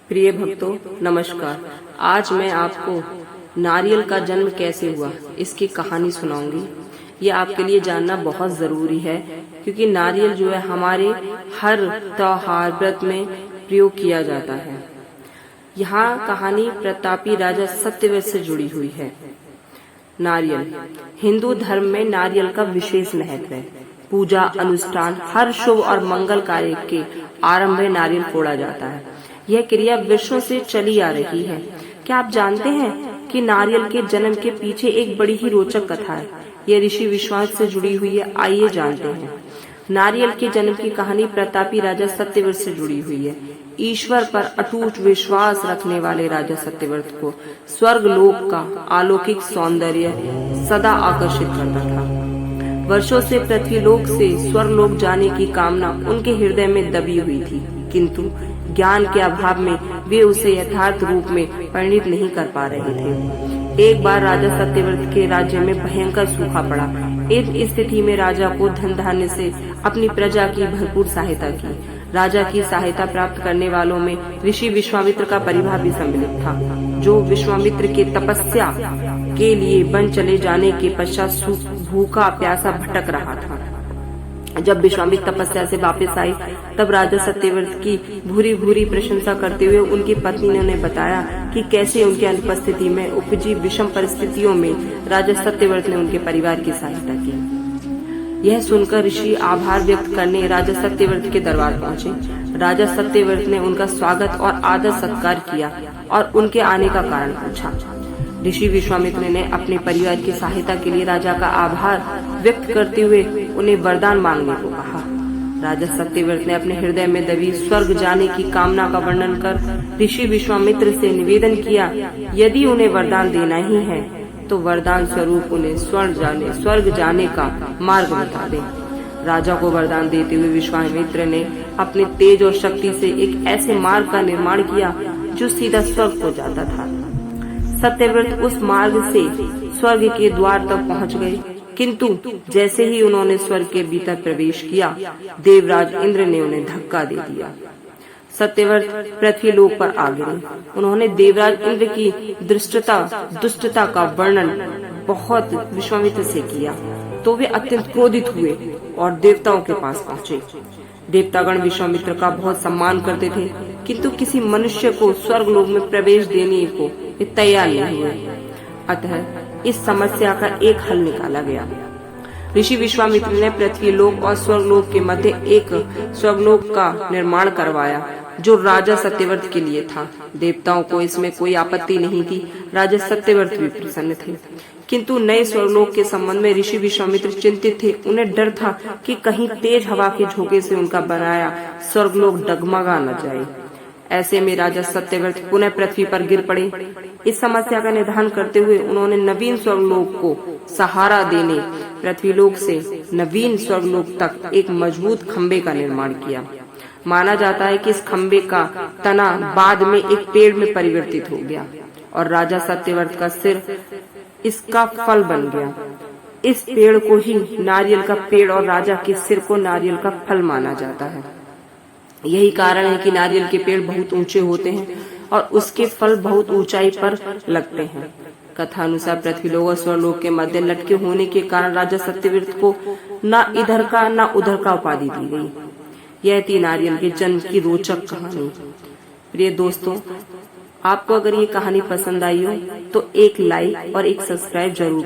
प्रिय भक्तों नमस्कार। आज मैं आपको नारियल का जन्म कैसे हुआ इसकी कहानी सुनाऊंगी। ये आपके लिए जानना बहुत जरूरी है क्योंकि नारियल जो है हमारे हर त्योहार व्रत में प्रयोग किया जाता है। यहाँ कहानी प्रतापी राजा सत्यव्रत से जुड़ी हुई है। नारियल हिंदू धर्म में नारियल का विशेष महत्व है। पूजा अनुष्ठान हर शुभ और मंगल कार्य के आरंभ में नारियल फोड़ा जाता है। यह क्रिया वर्षों से चली आ रही है। क्या आप जानते हैं कि नारियल के जन्म के पीछे एक बड़ी ही रोचक कथा है। यह ऋषि विश्वामित्र से जुड़ी हुई है। आइए जानते हैं। नारियल के जन्म की कहानी प्रतापी राजा सत्यव्रत से जुड़ी हुई है। ईश्वर पर अटूट विश्वास रखने वाले राजा सत्यव्रत को स्वर्ग लोक का अलौकिक सौंदर्य सदा आकर्षित करता था। वर्षों से पृथ्वीलोक से स्वर्गलोक जाने की कामना उनके हृदय में दबी हुई थी, किंतु ज्ञान के अभाव में वे उसे यथार्थ रूप में परिणित नहीं कर पा रहे थे। एक बार राजा सत्यव्रत के राज्य में भयंकर सूखा पड़ा। इस स्थिति में राजा को धन धान्य से अपनी प्रजा की भरपूर सहायता की। राजा की सहायता प्राप्त करने वालों में ऋषि विश्वामित्र का परिवार भी सम्मिलित था, जो विश्वामित्र के तपस्या के लिए वन चले जाने के पश्चात भूखा प्यासा भटक रहा था। जब विश्वामित्र तपस्या से वापस आए तब राजा सत्यव्रत की भूरी भूरी प्रशंसा करते हुए उनकी पत्नी ने उन्हें बताया कि कैसे उनकी अनुपस्थिति में उपजी विषम परिस्थितियों में राजा सत्यव्रत ने उनके परिवार की सहायता की। यह सुनकर ऋषि आभार व्यक्त करने राजा सत्यव्रत के दरबार पहुँचे। राजा सत्यव्रत ने उनका स्वागत और आदर सत्कार किया और उनके आने का कारण पूछा। ऋषि विश्वामित्र ने अपने परिवार की सहायता के लिए राजा का आभार व्यक्त करते हुए उन्हें वरदान मांगने को कहा। राजा सत्यव्रत ने अपने हृदय में दबी स्वर्ग जाने की कामना का वर्णन कर ऋषि विश्वामित्र से निवेदन किया, यदि उन्हें वरदान देना ही है तो वरदान स्वरूप उन्हें स्वर्ग जाने का मार्ग बता दे। राजा को वरदान देते हुए विश्वामित्र ने अपने तेज और शक्ति से एक ऐसे मार्ग का निर्माण किया जो सीधा स्वर्ग को जाता था। सत्यव्रत उस मार्ग से स्वर्ग के द्वार तक पहुंच गए, किंतु जैसे ही उन्होंने स्वर्ग के भीतर प्रवेश किया, देवराज इंद्र ने उन्हें धक्का दे दिया। सत्यव्रत पृथ्वीलोक पर आ गिरे। उन्होंने देवराज इंद्र की दुष्टता का वर्णन बहुत विश्वामित्र से किया, तो वे अत्यंत क्रोधित हुए और देवताओं के पास पहुँचे। देवतागण विश्वामित्र का बहुत सम्मान करते थे, किंतु किसी मनुष्य को स्वर्गलोक में प्रवेश देने को तैयार नहीं हुए। अतः इस समस्या का एक हल निकाला गया। ऋषि विश्वामित्र ने पृथ्वीलोक और स्वर्गलोक के मध्य एक स्वर्गलोक का निर्माण करवाया, जो राजा सत्यव्रत के लिए था। देवताओं को इसमें कोई आपत्ति नहीं थी। राजा सत्यव्रत भी प्रसन्न थे, किंतु नए स्वर्गलोक के संबंध में ऋषि विश्वामित्र चिंतित थे। उन्हें डर था कि कहीं तेज हवा के झोंके से उनका बनाया स्वर्गलोक डगमगा न जाए। ऐसे में राजा सत्यव्रत पुनः पृथ्वी पर गिर पड़े। इस समस्या का निदान करते हुए उन्होंने नवीन स्वर्गलोक को सहारा देने पृथ्वीलोक से नवीन स्वर्गलोक तक एक मजबूत खंबे का निर्माण किया। माना जाता है कि इस खंबे का तना बाद में एक पेड़ में परिवर्तित हो गया और राजा सत्यव्रत का सिर इसका फल बन गया। इस पेड़ को ही नारियल का पेड़ और राजा के सिर को नारियल का फल माना जाता है। यही कारण है कि नारियल के पेड़ बहुत ऊंचे होते हैं और उसके फल बहुत ऊंचाई पर लगते हैं। कथा अनुसार पृथ्वीलोक और स्वर्गलोक के मध्य लटके होने के कारण राजा सत्यव्रत को न इधर का न उधर का उपाधि दी गई। यह थी नारियल के जन्म की रोचक कहानी। प्रिय दोस्तों, आपको अगर ये कहानी पसंद आई हो तो एक लाइक और एक सब्सक्राइब जरूर करें।